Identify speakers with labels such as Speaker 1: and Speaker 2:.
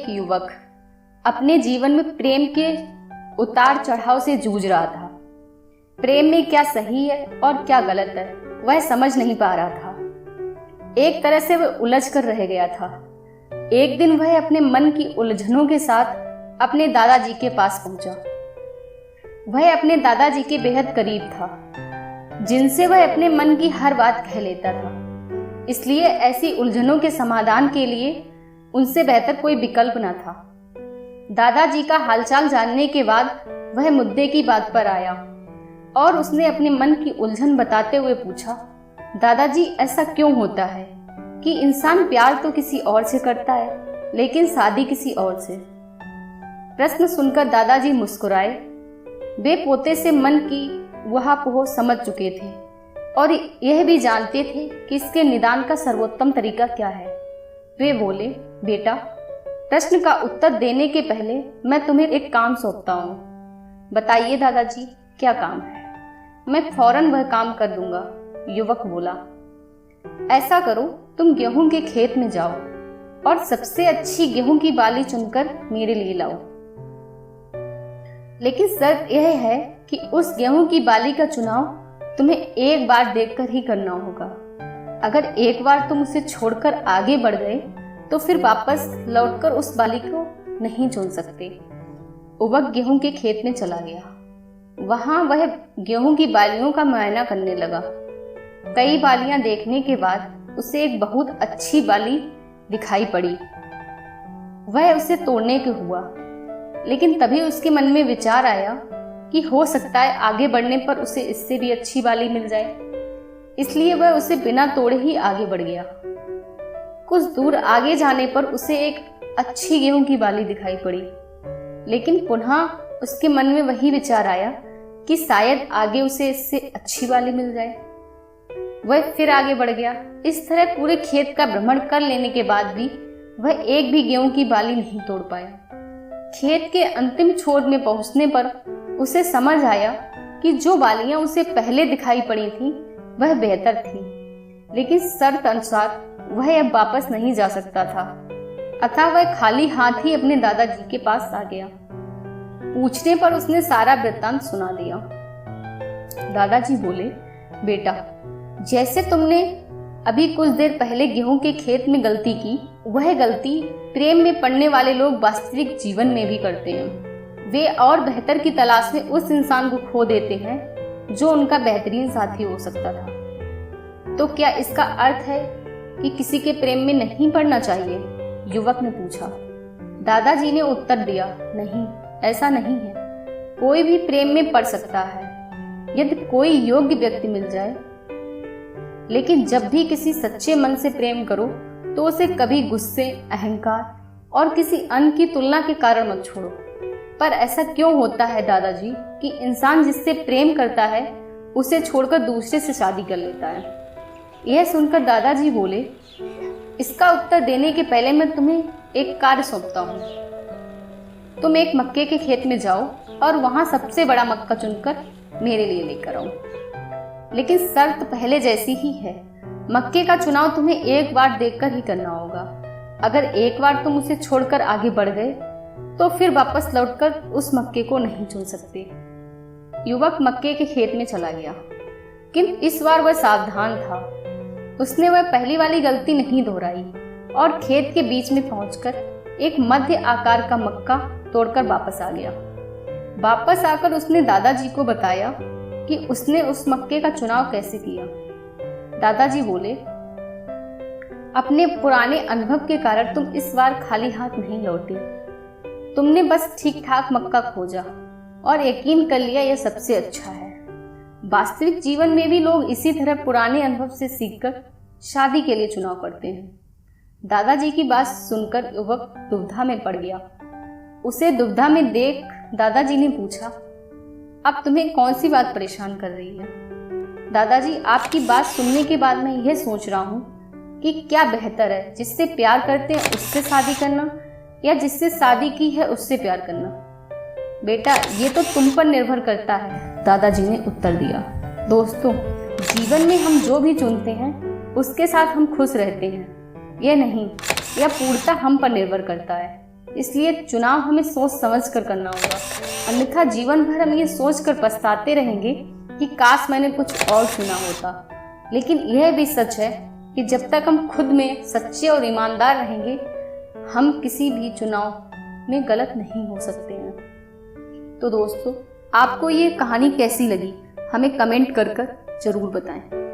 Speaker 1: एक युवक अपने जीवन में प्रेम के उतार चढ़ाव से जूझ रहा था। प्रेम में क्या सही है और क्या गलत है वह समझ नहीं पा रहा था। एक तरह से वह उलझ कर रह गया था। एक दिन वह अपने मन की उलझनों के साथ अपने दादाजी के पास पहुंचा। वह अपने दादाजी के बेहद करीब था, जिनसे वह अपने मन की हर बात कह लेता था। इसलिए ऐसी उलझनों के समाधान के लिए उनसे बेहतर कोई विकल्प न था। दादाजी का हालचाल जानने के बाद वह मुद्दे की बात पर आया और उसने अपने मन की उलझन बताते हुए पूछा, दादाजी ऐसा क्यों होता है कि इंसान प्यार तो किसी और से करता है लेकिन शादी किसी और से। प्रश्न सुनकर दादाजी मुस्कुराए। वे पोते से मन की वहापोह समझ चुके थे और यह भी जानते थे कि इसके निदान का सर्वोत्तम तरीका क्या है। वे बोले, बेटा, प्रश्न का उत्तर देने के पहले मैं तुम्हें एक काम सौंपता हूँ। बताइए दादाजी, क्या काम है? मैं फौरन वह काम कर दूंगा, युवक बोला। ऐसा करो, तुम गेहूं के खेत में जाओ और सबसे अच्छी गेहूं की बाली चुनकर मेरे लिए लाओ। लेकिन शर्त यह है कि उस गेहूं की बाली का चुनाव तुम्हें एक बार देखकर ही करना होगा। अगर एक बार तुम उसे छोड़कर आगे बढ़ गए तो फिर वापस लौटकर उस बाली को नहीं चुन सकते। युवक गेहूं के खेत में चला गया। वहां वह गेहूं की बालियों का मुआयना करने लगा। कई बालियां देखने के बाद उसे एक बहुत अच्छी बाली दिखाई पड़ी। वह उसे तोड़ने को हुआ, लेकिन तभी उसके मन में विचार आया कि हो सकता है आगे बढ़ने पर उसे इससे भी अच्छी बाली मिल जाए। इसलिए वह उसे बिना तोड़े ही आगे बढ़ गया। कुछ दूर आगे जाने पर उसे एक अच्छी गेहूं की बाली दिखाई पड़ी, लेकिन पुनः उसके मन में वही विचार आया कि शायद आगे उसे इससे अच्छी बाली मिल जाए। वह फिर आगे बढ़ गया। इस तरह पूरे खेत का भ्रमण कर लेने के बाद भी वह एक भी गेहूं की बाली नहीं तोड़ पाया। खेत के अंतिम छोर में पहुंचने पर उसे समझ आया कि जो बालियां उसे पहले दिखाई पड़ी थीं, वह बेहतर थीं, लेकिन शर्त अनुसार वह अब वापस नहीं जा सकता था। अतः वह खाली हाथ ही अपने दादाजी के पास आ गया। पूछने पर उसने सारा वृत्तांत सुना दिया। दादाजी बोले, बेटा, जैसे तुमने अभी कुछ देर पहले गेहूं के खेत में गलती की, वह गलती प्रेम में पड़ने वाले लोग वास्तविक जीवन में भी करते हैं। वे और बेहतर की तलाश में उस इंसान को खो देते हैं जो उनका बेहतरीन साथी हो सकता था। तो क्या इसका अर्थ है कि किसी के प्रेम में नहीं पड़ना चाहिए? युवक ने पूछा। दादाजी ने उत्तर दिया, नहीं, ऐसा नहीं है। कोई भी प्रेम में पड़ सकता है यदि कोई योग्य व्यक्ति मिल जाए। लेकिन जब भी किसी सच्चे मन से प्रेम करो तो उसे कभी गुस्से, अहंकार और किसी अन्य की तुलना के कारण मत छोड़ो। पर ऐसा क्यों होता है दादाजी कि इंसान जिससे प्रेम करता है उसे छोड़कर दूसरे से शादी कर लेता है? यह सुनकर दादाजी बोले, इसका उत्तर देने के पहले मैं तुम्हें एक कार्य सौंपता हूँ। तुम एक मक्के के खेत में जाओ और वहां सबसे बड़ा मक्का चुनकर मेरे लिए लेकर आओ। लेकिन शर्त पहले जैसी ही है। मक्के का चुनाव तुम्हें एक बार देखकर ही करना होगा। अगर एक बार तुम उसे छोड़कर आगे बढ़ गए तो फिर वापस लौटकर उस मक्के को नहीं चुन सकते। युवक मक्के के खेत में चला गया, किंतु इस बार वह सावधान था। उसने वह पहली वाली गलती नहीं दोहराई और खेत के बीच में पहुंचकर एक मध्य आकार का मक्का तोड़कर वापस आ गया। वापस आकर उसने दादाजी को बताया कि उसने उस मक्के का चुनाव कैसे किया। दादाजी बोले, अपने पुराने अनुभव के कारण तुम इस बार खाली हाथ नहीं लौटे। तुमने बस ठीक ठाक मक्का खोजा और यकीन कर लिया यह सबसे अच्छा है। वास्तविक जीवन में भी लोग इसी तरह पुराने अनुभव से सीखकर शादी के लिए चुनाव करते हैं। दादाजी की बात सुनकर युवक दुविधा में पड़ गया। उसे दुविधा में देख दादाजी ने पूछा, अब तुम्हें कौन सी बात परेशान कर रही है? दादाजी, आपकी बात सुनने के बाद मैं यह सोच रहा हूँ कि क्या बेहतर है, जिससे प्यार करते हैं उससे शादी करना या जिससे शादी की है उससे प्यार करना? बेटा, ये तो तुम पर निर्भर करता है, दादाजी ने उत्तर दिया। दोस्तों, जीवन में हम जो भी चुनते हैं उसके साथ हम खुश रहते हैं। यह नहीं, यह पूर्णतः हम पर निर्भर करता है। इसलिए चुनाव हमें सोच समझ कर करना होगा, अन्यथा जीवन भर हम ये सोच कर पछताते रहेंगे कि काश मैंने कुछ और चुना होता। लेकिन यह भी सच है कि जब तक हम खुद में सच्चे और ईमानदार रहेंगे, हम किसी भी चुनाव में गलत नहीं हो सकते हैं। तो दोस्तों, आपको ये कहानी कैसी लगी हमें कमेंट कर जरूर बताएं।